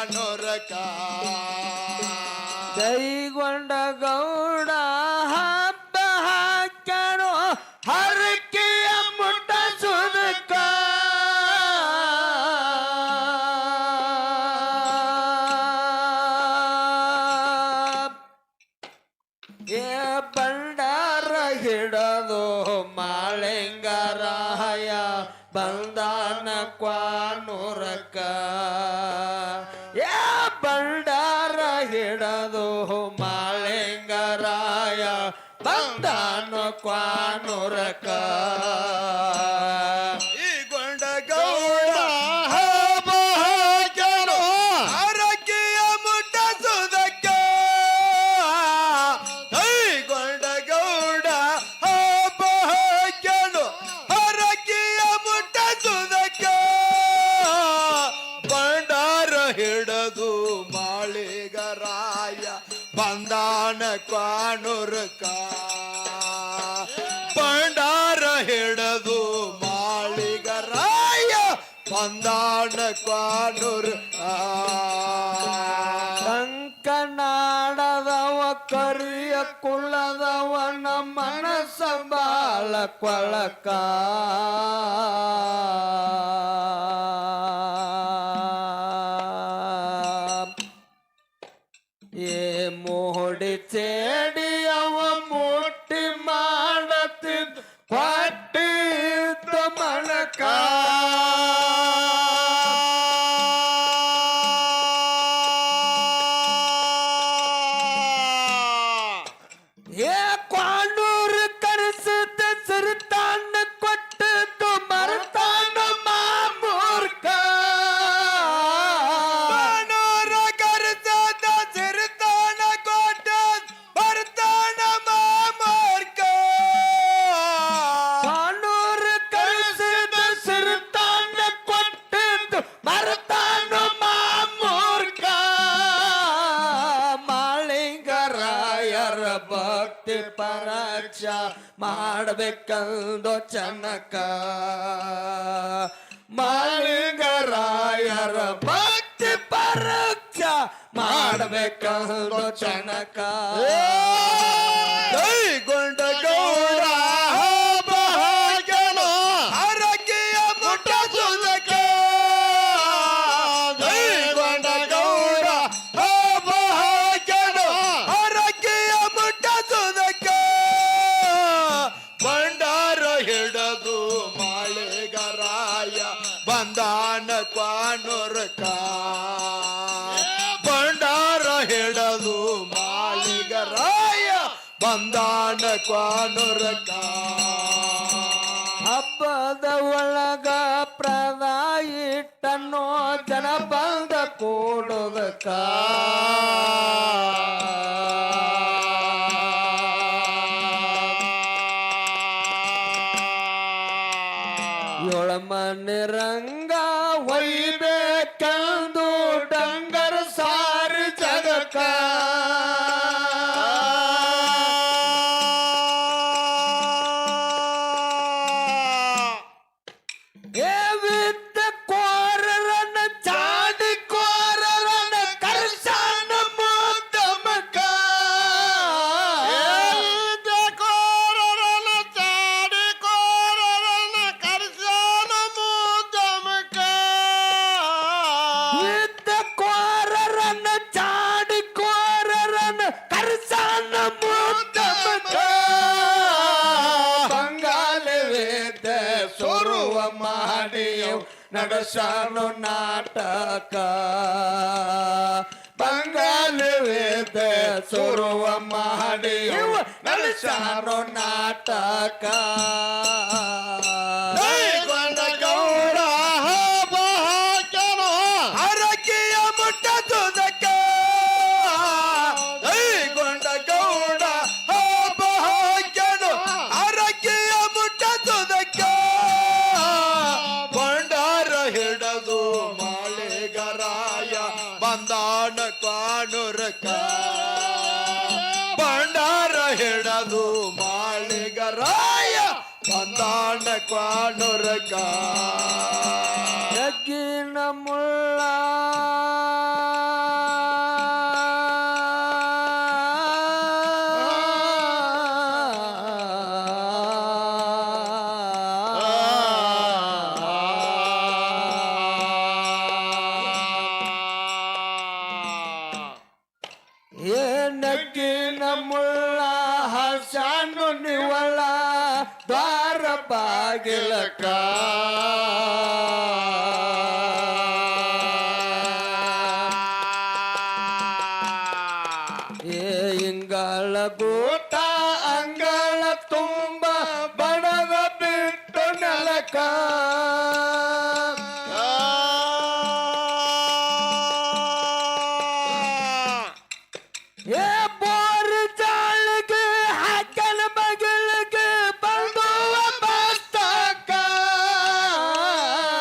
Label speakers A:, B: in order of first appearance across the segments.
A: ಕ್ವಾನುರಕ
B: ದೈಗೊಂಡ ಗೌಡ ಹಬ್ಬ ಹಾಕ್ಯಾನೋ ಹರಕೆಯ ಮುಟ್ಟ ಸುದಕ ಬಂಡಾರ ಹಿಡದು ಮಾಳಿಂಗರಾಯ ಬಂದಾನ ಕ್ವಾನುರಕ ಬಂಡಾರ ಹಿಡದು ಮಾಳಿಂಗರಾಯ ಬಂದಾನ ಕ್ವಾನುರಕ
A: ಈ ಗೊಂಡ ಗೌಡ ಹಬ್ಬ ಹಾಕ್ಯಾನೋ ಹರಕೆಯ ಮುಟ್ಟ ಸುದಕ ಗೊಂಡ ಗೌಡ ಹಬ್ಬ ಹಾಕ್ಯಾನೋ ಹರಕೆಯ ಮುಟ್ಟ ಸುದಕ ಬಂಡಾರ ಹಿಡದು ಮಾಳಿಗರಾಯ ಬಂದಾನ ಕ್ವಾನುರಕ ಬಂಡಾರ ಹಿಡದು ಮಾಳಿಗರಾಯ ಬಂದಾನ ಕ್ವಾನುರಕ
B: ಕಂಕನಾಡದವ ಕರಿಯ ಕುಲದವ ನಮ್ಮ ಮನಸ್ಸ ಬಾಳ ಕೊಳಕ ಮೋಡಿ ಚೇಡಿ ಅವ ಮುಟ್ಟಿ ಮಾಡತಿದ್ದ ಹೊಟ್ಟಿದ್ದ ಮಣಕ ಕ್ವಾನೂರು ಕರೆಸಿದ ಸಿರಿತಾನ ಕೊಟ್ಟದ್ದು ಮರತಾನ ಮಾಮೂರ್ಕ ಭಕ್ತಿ ಪರಕ್ಷ ಮಾಡಬೇಕಂದು ಚನಕ ಮಾಳಿಂಗರಾಯರ ಭಕ್ತಿ ಪರಕ್ಷ ಮಾಡಬೇಕಂದು ಚನಕ
A: ಗೊಂಡ ಗೌಡ ಹಬ್ಬ ಹಾಕ್ಯಾನೋ ಹರಕೆಯ ಮುಟ್ಟ ಸುದಕ ಗೊಂಡ ಗೌಡ ಹಬ್ಬ ಹಾಕ್ಯಾನೋ ಹರಕೆಯ ಮುಟ್ಟ ಸುದಕ ಬಂಡಾರ ಹಿಡದು ಮಾಳಿಗರಾಯ ಬಂದಾನ ಕ್ವಾನುರಕ ಬಂಡಾರ ಹಿಡದು ಮಾಳಿಗರಾಯ ಬಂದಾನ ಕ್ವಾನುರಕ
B: ಹಬ್ಬದ ಒಳಗ ಪ್ರದಾಯಿಟ್ಟನ್ನೋ ಜನ ಬಂದ ಕೂಡುದಕ ಏಳ ಮನೆ ರಂಗ ಒಯ್ಬೇಕಂದು ಡಂಗರ ಸಾರಿ ಜಗಕ್ಕ ನಡೆಸಾನು ನಾಟಕ ಬಂಗಾಲ ವೇದ ಸುರುವ ಮಾಡಿ ನಡೆಸಾನು ನಾಟಕ
A: ಗೊಂಡ ಗೌಡ ಹಬ್ಬ ಹಾಕ್ಯಾನೋ ಹರಕೆಯ ಮುಟ್ಟ ಸುದಕ ಗೊಂಡ ಗೌಡ ಹಬ್ಬ ಹಾಕ್ಯಾನೋ ಹರಕೆಯ ಮುಟ್ಟ ಸುದಕ ಬಂಡಾರ ಹಿಡದು ಮಾಳಿಗರಾಯ ಬಂದಾನ ಕ್ವಾನುರಕ ಬಂಡಾರ ಹಿಡದು ಮಾಳಿಗರಾಯ ಬಂದಾನ ಕ್ವಾನುರಕ
B: ಯಜ್ಞ ಮುಳ್ಳ ದ್ವಾರ ಬಾಗಿಲಕ ಇಂಗಳ ಗೂಟ ಅಂಗಳ ತುಂಬ ಬಡದ ಬಿಟ್ಟು ನೆಲಕ ಏ ಬೋರ್ ಜಾಳಿಗೆ ಹಾಕನ ಬಗಿಲಿಗೆ ಬಂದುವ ಪುಸ್ತಕ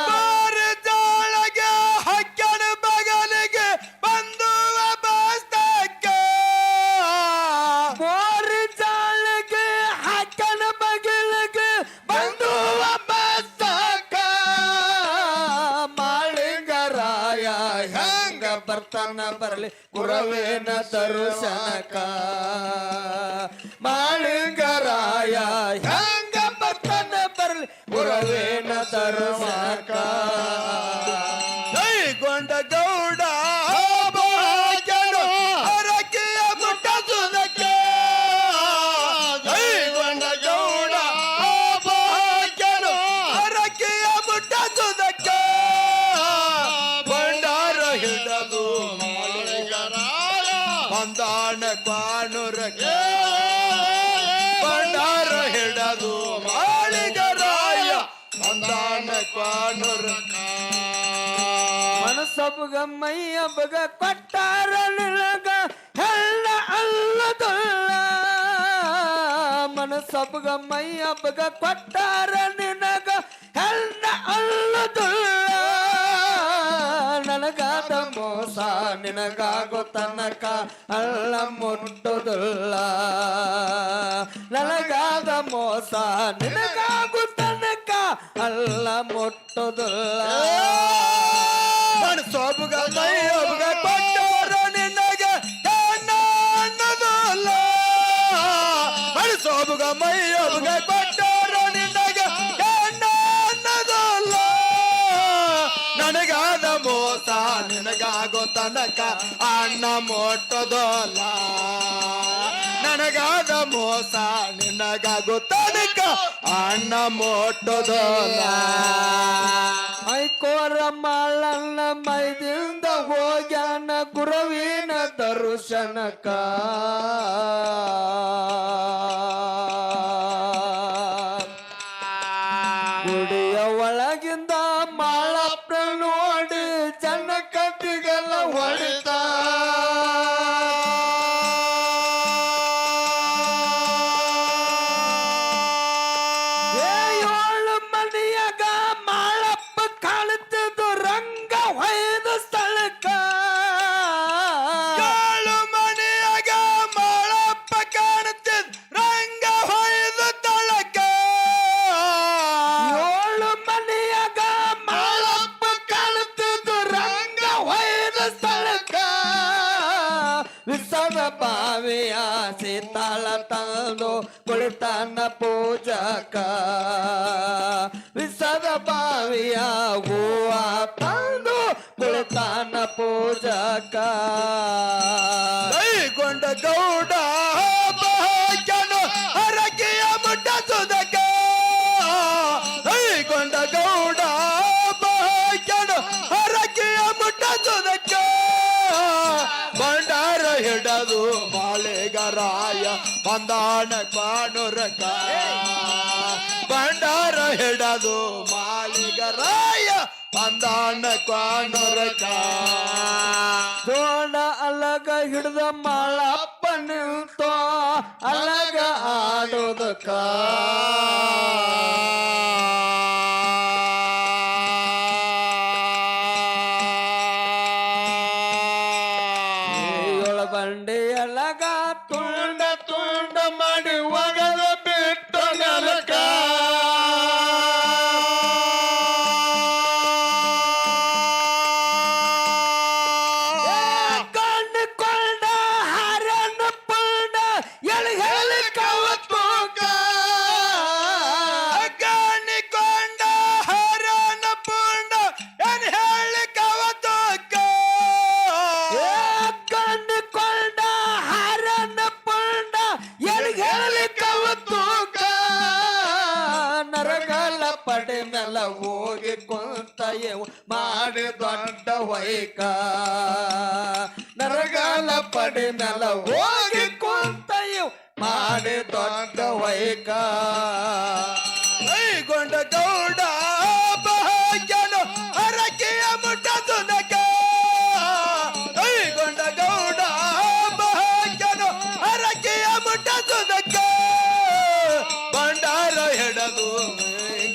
A: ಬೋರ್ ಜಾಳಗೆ ಹಕ್ಕನ ಬಗಲಿಗೆ ಬಂದುವ ಪುಸ್ತಕ
B: ಬೋರ್ ಜಾಳಿಗೆ ಹಾಕನ ಬಗಿಲಿಗೆ ಬಂದುವ ಪುಸ್ತಕ ಮಾಳಿಂಗರಾಯ ಹೆಂಗ ಬರ್ತಾನ ಬರಲಿ ಗುರವೇನ ದರ್ಶನಕ ಮಾಳಿಂಗರಾಯ ಹೆಂಗ ಬರ್ತಾನ ಬರಲಿ ಗುರವೇನ ದರ್ಶನಕ
A: ಕೈಗೊಂಡ ಗೌಡ ಭಾಗ್ಯನು ಹರಕೆಯ ಮುಟ್ಟಸುವುದಕ್ಕೆ ಕೈಗೊಂಡ ಗೌಡ ಭಾಗ್ಯನು ಹರಕೆಯ ಮುಟ್ಟಸುವುದಕ್ಕೆ ಭಂಡಾರ ಹಿಡದು ಮಾಳಿಗರಾಯ ಬಂದಾಣ ಕಾಣುರಕ್ಕೆ ಭಂಡಾರ ಹಿಡದು ಮಾಳಿಗರಾಯ ಬಂದಾಣ ಕಾಣುರಕ್ಕೆ
B: ಮನಸಬಗ ಮೈಯ ಬಗ ಕೊಟ್ಟಾರ ನಿನಗ ಹೆಳ್ಳ ಅಲ್ಲದಲ್ಲ ಮನಸಬಗ ಮೈಯ ಬಗ ಕೊಟ್ಟಾರ ನಿನಗ ಹೆಳ್ಳ ಅಲ್ಲದಲ್ಲ ನನಗಾದ ಮೋಸ ನಿನಗಾಗೋ ತನಕ ಅಲ್ಲ ಮುಟ್ಟುದಿಲ್ಲ ನನಗಾದ ಮೋಸ ನಿನಗಾಗೋ ತನಕ ಅಲ್ಲ ಮುಟ್ಟುದಿಲ್ಲ
A: ಸೊಬಗ ಮೈಯೊಬಗ ಕೊಟ್ಟೋರ ನಿನಗೆ ಹೆಣ್ಣ ಅನ್ನೋದಲ್ಲ ಸೊಬಗ ಮೈಯೊಬಗ ಕೊಟ್ಟೋರ ನಿನಗೆ ಹೆಣ್ಣ ಅನ್ನೋದಲ್ಲ ನನಗಾದ ಮೋಸ ನಿನಗಾಗೋ ತನಕ ಅಣ್ಣ ಮುಟ್ಟೋದಲ್ಲ ನನಗಾದ ಮೋಸ ನಿನಗಾಗೋ ತನಕ ಅಣ್ಣ ಮುಟ್ಟೋದಲ್ಲ
B: ಐಕೋರ ಮಾಳನ್ನ ಮೈದಿಂದ ಹೋಗ್ಯಾನ ಗುರುವಿನ ದರ್ಶನಕ ಗುಡಿಯ ಒಳಗಿಂದ ಮಾಳಪ್ಪ ನೋಡಿ ಜನ ಕಟ್ಟಿಗೆಲ್ಲ ಹೊಡಿತ ಏಳು ಮನೆಯಾಗ ಮಾಳಪ್ಪ ಕಾಣುತ್ತಿದ್ದು ರಂಗ ಹೊಯ್ದ ಸ್ಥಳಕ್ಕ
A: ಏಳು ಮನೆಯಾಗ ಮಾಳಪ್ಪ ಕಾಣುತ್ತಿದ್ದ ರಂಗ ಹೊಯ್ದ ತಳಕ
B: ಏಳು ಮನೆಯಾಗ ಮಾಳಪ್ಪ ಕಾಣುತ್ತಿದ್ದು ರಂಗ ಹೊಯ್ದ ಸ್ಥಳಕ್ಕ ವಿಸದ ಬಾವಿಯ ಸೀತಾಳ ತಂದು ಕುಳಿತಾನ ಪೂಜಕ ವಿಸದ ಬಾವಿಯ ಹೂವ ತಂದು ಕುಳಿತಾನ ಪೂಜಕ
A: ಕೈಗೊಂಡ ಗೌಡ ಭಾಗ್ಯನು ಹರಕೆಯ ಮುಟ್ಟಸುವುದಕ್ಕ ಕೈಗೊಂಡ ಗೌಡ ಭಾಗ್ಯನು ಹರಕೆಯ ಮುಟ್ಟಸುವುದಕ್ಕ ಭಂಡಾರ ಹಿಡದು ಮಾಳಿಗರಾಯ ಬಂದಾಣ ಕಾಣುರಕ ಭಂಡಾರ ಹಿಡದು ಮಾಳಿಗರಾಯ ಬಂದಾಣ ಕಾಣುರಕ
B: ಜೋಡ ಅಲಗ ಹಿಡ್ದ ಮಾಳಪ್ಪ ನಿಲ್ತೋ ಅಲಗ ಆಡೋದಕ್ಕ ಏಳ ಬಂಡಿ ಅಲಗ ತುಂಡ ತುಂಡ ಮಾಡಿ ಒಗದ ಬಿಟ್ಟು ನೆಲಕ ಕೊಂಡ ಹಾರನ ಪುಂಡ ಎಳಿ ಹೇಳಿ ಕವತ್ತೂಕ
A: ಅಗ್ಗಾನಿ
B: ಪಡೆ ಮೇಲೆ ಹೋಗಿ ಕುಂತ ಇವು ಮಾಡಿ ದೊಡ್ಡ ವೈಕ ನರಗಾಲ ಪಡೆ ಮೇಲೆ ಹೋಗಿ ಕುಂತ ಇವು ಮಾಡಿ ದೊಡ್ಡ ವೈಕ
A: ಕೈಗೊಂಡ ಗೌಡ ಭಾಗ್ಯನು ಹರಕೆಯ ಮುಟ್ಟಸುದಕ ಕೈಗೊಂಡ ಗೌಡ ಭಾಗ್ಯನು ಹರಕೆಯ ಮುಟ್ಟಸುದಕ ಭಂಡಾರ ಹಿಡದು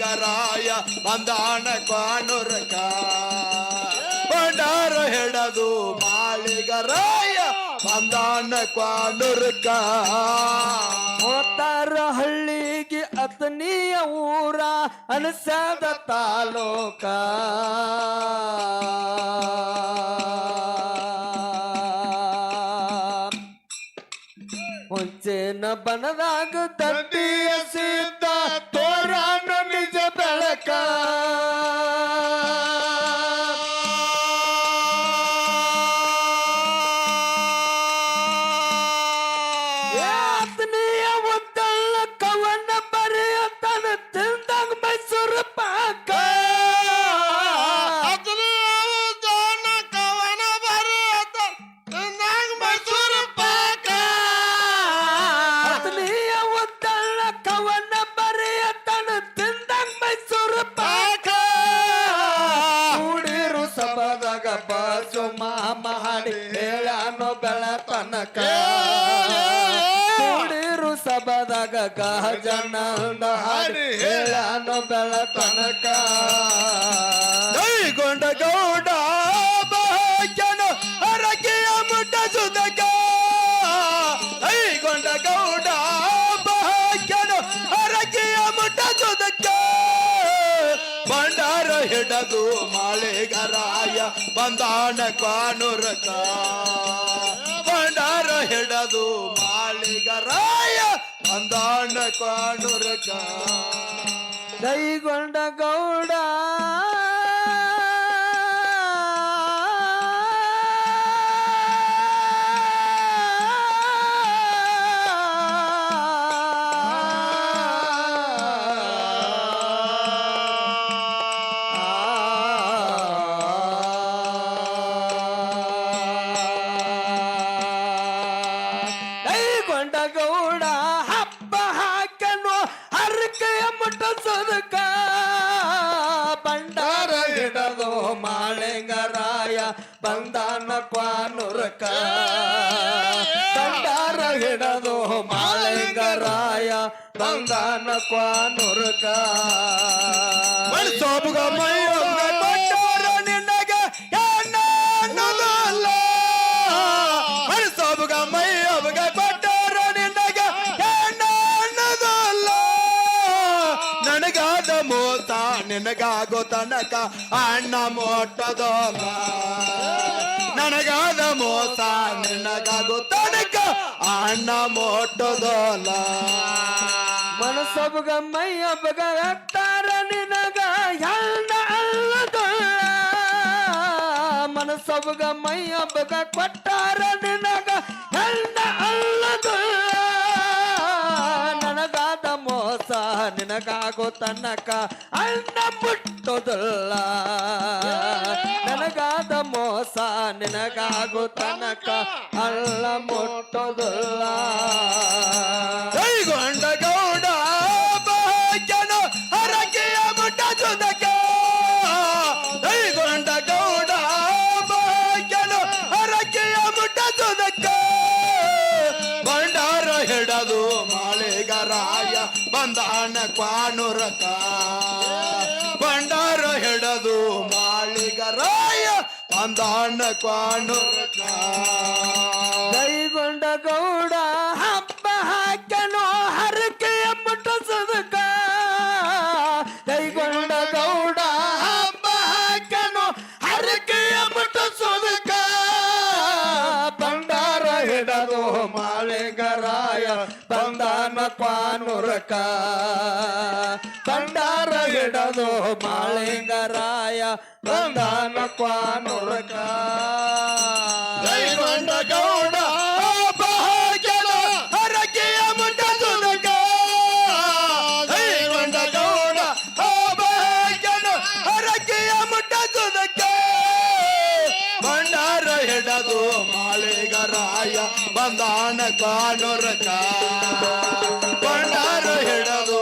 A: ಗರಾಯ ಬಂದಾಣ ಕಾಣುರಕ ಭಂಡಾರ ಹಿಡದು ಮಾಳಿಗರಾಯ ಬಂದಾಣ ಕಾಣುರಕ
B: ಹೋತಾರ ಹಳ್ಳಿಗೆ ಅತನಿಯ ಊರ ಅನಸದ ತಾಲೂಕ ಮುಂಚೆನ ಬನದಾಗ ದಂಡಿಯ ಸಿದ್ಧ ತೋರಾನ ನಿಜ ಬೆಳಕ ಆತನಿಯ ಒದ್ದಲ್ಲ ಕವನ ಬರೆಯತನ ತಿಂದಾಗ ಮೈಸೂರು ಪಾಕ ಕವನ ಬರೆಯತ ತಿಂದಾಗ ಮೈಸೂರು ಪಾಕ ಆತನಿಯ ಒದ್ದಲ್ಲ ಕವನ ಬರೆಯತನ ತಿಂದಾಗ ಮೈಸೂರು ಪಾಕ ಕೂಡಿರು ಸಭದಾಗ ಬಾಸು ಮಾಡಿ ಹೇಳಾನೋ ಬೆಳತನಕ ಕೂಡಿರು ಸಭದಾಗ ಗಜನಂದ ಹಾಡಿ ಹೇಳಾನೋ ಬೆಳತನಕ
A: ಕೈಗೊಂಡ ಗೌಡ ಭಾಗ್ಯನು ಹರಕೆಯ ಮುಟ್ಟಸುದಕ ಕೈಗೊಂಡ ಗೌಡ ಭಾಗ್ಯನು ಹರಕೆಯ ಮುಟ್ಟಸುದಕ ಭಂಡಾರ ಹಿಡದು ಮಾಳಿಗರಾಯ ಬಂದಾಣ ಕಾಣುರಕ ಭಂಡಾರ ಹಿಡದು ಮಾಳಿಗರಾಯ ಬಂದಾಣ ಕಾಣುರಕ
B: ಕೈಗೊಂಡ ಗೌಡ ಕೈಗೊಂಡ ಗೌಡ ಹಬ್ಬ ಹಾಕನು ಹರಕೆಯ ಮುಟ್ಟಸದಕ ಭಂಡಾರ ಹಿಡದು ಮಾಳಿಂಗರಾಯ ಬಂದಾನ ಕ್ವಾನುರಕ ಭಂಡಾರ ಹಿಡದು ಮಾಳಿಂಗರಾಯ ಬಂದಾನ ಕ್ವಾನುರಕ
A: ಸೋಬುಗ ಮೈಯೊಬ್ಬ ಕೊಟ್ಟವರು ನಿನಗ ಹೆಣ್ಣ ಅನ್ನೋದಲ್ಲ ಸೋಬುಗ ಮೈಯೊಬ್ಬಗ ಕೊಟ್ಟವರು ನಿನಗ ಹೆಣ್ಣ ಅನ್ನೋದಲ್ಲ ನನಗಾದ ಮೋಸ ನಿನಗಾಗೋ ತನಕ ಅಣ್ಣ ಮೊಟ್ಟದೋಲ್ಲ ನನಗಾದ ಮೋಸ ನಿನಗಾಗೋ ತನಕ ಅಣ್ಣ ಮೊಟ್ಟದೋಲ್ಲ
B: ಮನಸೊಬ್ಬಗ ಮೈಯೊಬ್ಬಗ ಎತ್ತಾರ ನಿನಗ ಹೆಣ್ಣ ಅಲ್ಲದಲ್ಲ ಮನಸೊಬ್ಬಗ ಮೈಯೊಬ್ಬಗ ಕೊಟ್ಟಾರ ನಿನಗ ಹೆಣ್ಣ ಅಲ್ಲದಲ್ಲ ನನಗಾದ ಮೋಸ ನಿನಗಾಗೋ ತನಕ ಅಣ್ಣ ಮುಟ್ಟೋದಲ್ಲ ನನಗಾದ ಮೋಸ ನಿನಗಾಗೋ ತನಕ ಅಲ್ಲ ಮುಟ್ಟೋದಲ್ಲ
A: ಕೈಗೊಂಡ ಗೌಡ ಭಾಗ್ಯನು ಹರಕೆಯ ಮುಟ್ಟಸುದಕ ಕೈಗೊಂಡ ಗೌಡ ಭಾಗ್ಯನು ಹರಕೆಯ ಮುಟ್ಟಸುದಕ ಭಂಡಾರ ಹಿಡದು ಮಾಳಿಗರಾಯ ಬಂದಾಣ ಕ್ವಾನುರಕ ಭಂಡಾರ ಹಿಡದು ಮಾಳಿಗರಾಯ ಬಂದಾಣ ಕ್ವಾನುರಕ
B: ಕೈಗೊಂಡ ಗೌಡ ಹಬ್ಬ ಹಾಕನು ಹರಕೆಯ ಮುಟ್ಟಸದಕ ಕೈಗೊಂಡ ಗೌಡ ಹಬ್ಬ ಹಾಕನು ಹರಕೆಯ ಮುಟ್ಟಸದಕ ಭಂಡಾರ ಹಿಡದು ಮಾಳಿಗರಾಯ ಬಂದಾನ ಕ್ವಾನುರಕ ಭಂಡಾರ ಹಿಡದು ಮಾಳಿಂಗರಾಯ ಬಂದಾನ ಕ್ವಾನುರಕ
A: ಕೈಗೊಂಡ ಗೌಡ ಭಾಗ್ಯನು ಹರಕೆಯ ಮುಟ್ಟಸುದಕ ಕೈಗೊಂಡ ಗೌಡ ಹಿಡದು ಮಾಳಿಗರಾಯ ಬಂದಾನ ಕಾಣುರಕ ಬಂಡಾರ ಹಿಡದು